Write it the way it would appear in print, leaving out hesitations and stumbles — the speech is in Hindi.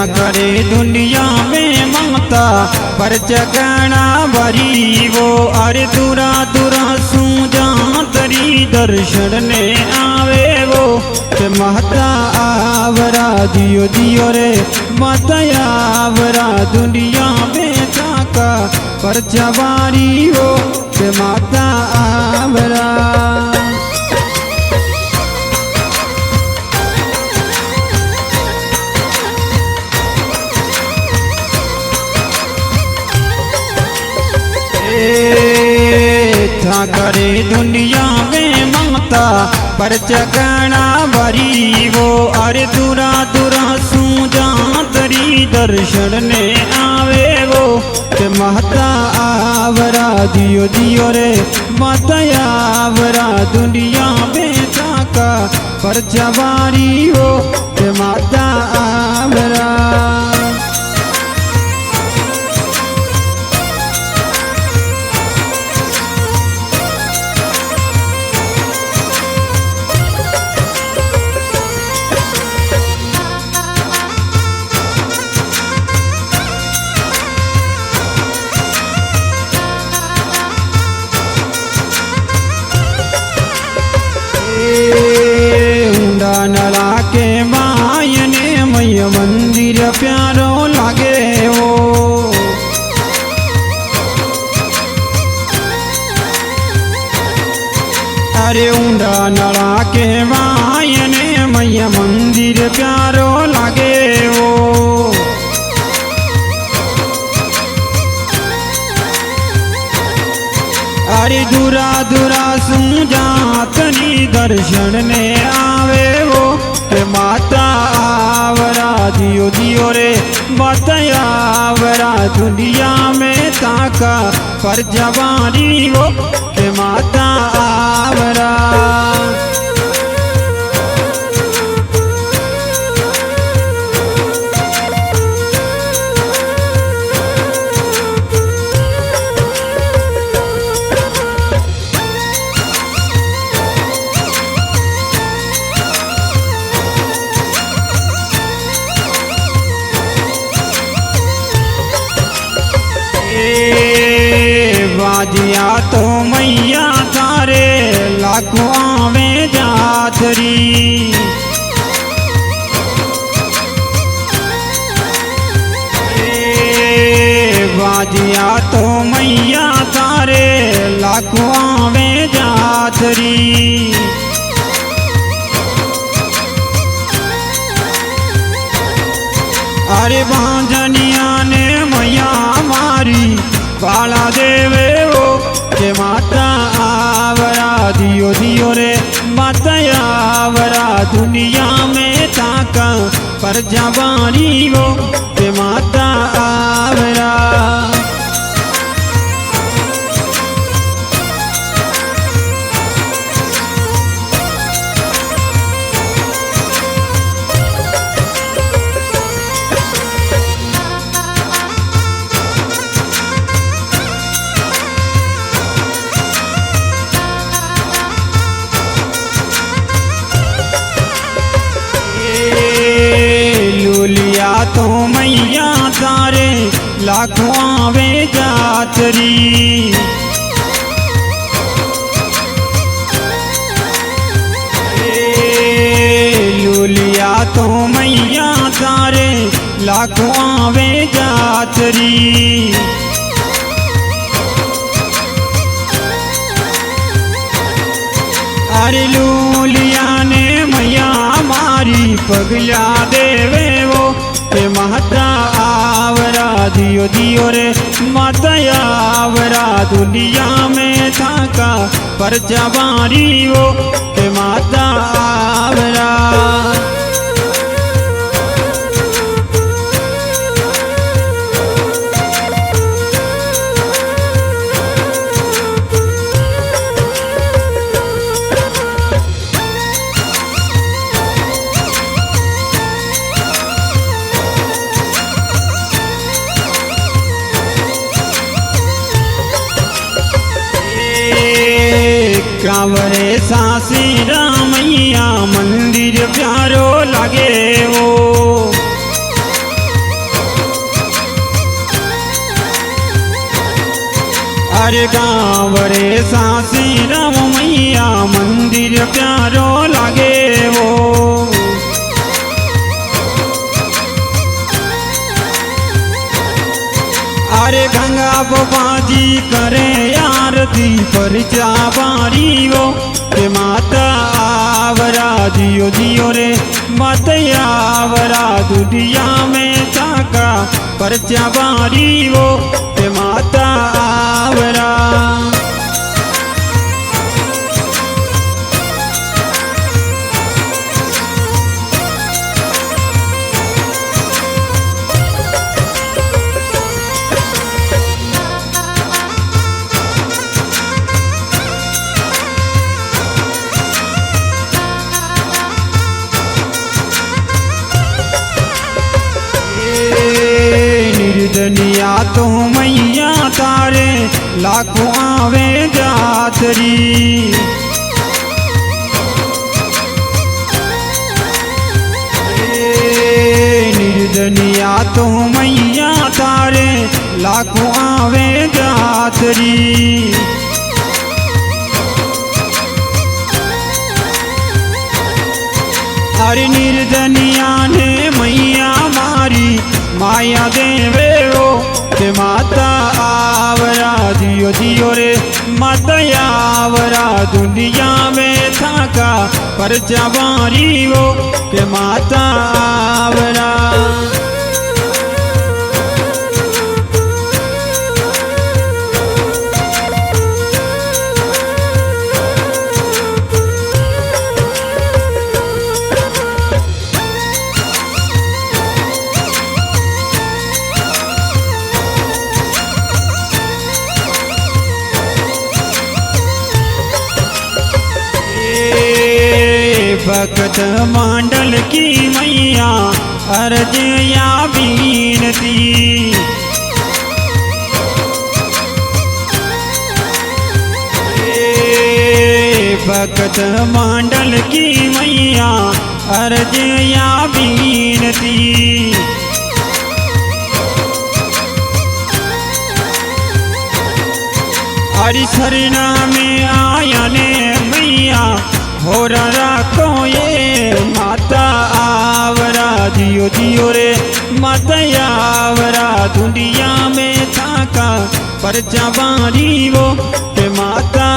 करे दुनिया में ममता पर जगना भरी वो। अरे दूरा दूरा सूजा तरी दर्शन ने आवे वो। माता आवरा दियो दियो रे माता आवरा दुनिया में ताका पर जवारी हो माता आवरा। करे दुनिया में ममता पर जगना भरी वो। अरे दूरा दूरा सूजा तरी दर्शन ने आवे वो। माता आवरा दियो दियो रे माता आवरा दुनिया में ताका पर जवारी हो माता आवरा। नला के मायने मैया मंदिर प्यारो लागे हो। अरे ऊंडा नला के मायने मैया मंदिर प्यारो लागे हो। अरे दूरा दूरा सूजा तनी दर्शन ने आवे वो। माता आवरा दियो दियो रे माता आवरा दुनिया में ताका पर जवानी वो माता आवरा। बाजिया तो मैया तारे लाखों आवे जातरी। बाजिया तो मैया तारे लाखों आवे जातरी। अरे बांझनिया ने मैया मारी बाला देवे वो माता आवरा दियो दियो रे माता आवरा दुनिया में ताका पर जवानी वो माता आवरा। लूलिया तो मैया तारे लाखों आवे जातरी। लूलिया तो मैया तारे लाखों आवे जातरी। अरे लूलिया ने मैया मारी पगला देवे वो माता आवरा दियो दियो रे माता आवरा दुनिया में ताका पर जवानी वो माता आवरा। कांवरे सासी रामैया मंदिर प्यारो लगे वो। अरे गाँव रे सासी राम मैया मंदिर प्यारो लागे वो। अरे गंगा बाबाजी करे आरती पर चाबारी वो। रे माता आवरा जियो जियो रे माता आवरा दुनिया में चाका पर चाबारी वो। रे माता आवरा निर्दनिया तो मैया तारे लाखों आवे जातरी। निर्दनिया तो मैया तारे लाखों आवे जातरी। अरे निर्दनिया ने मैया मारी माया देवे वो। रे माता आवरा जियो जियो रे माता आवरा दुनिया में थाका पर चाबारी वो। के माता आवरा भक्त मंडल की मैया अर्ज या बीनती। भक्त मंडल की मैया अर्ज या बीनती। हरि शरणा में आया ने मैया हो राखो ये माता आवरा जियो जियो रे माता आवरा दुनिया में थाका पर चाबारी वो। के माता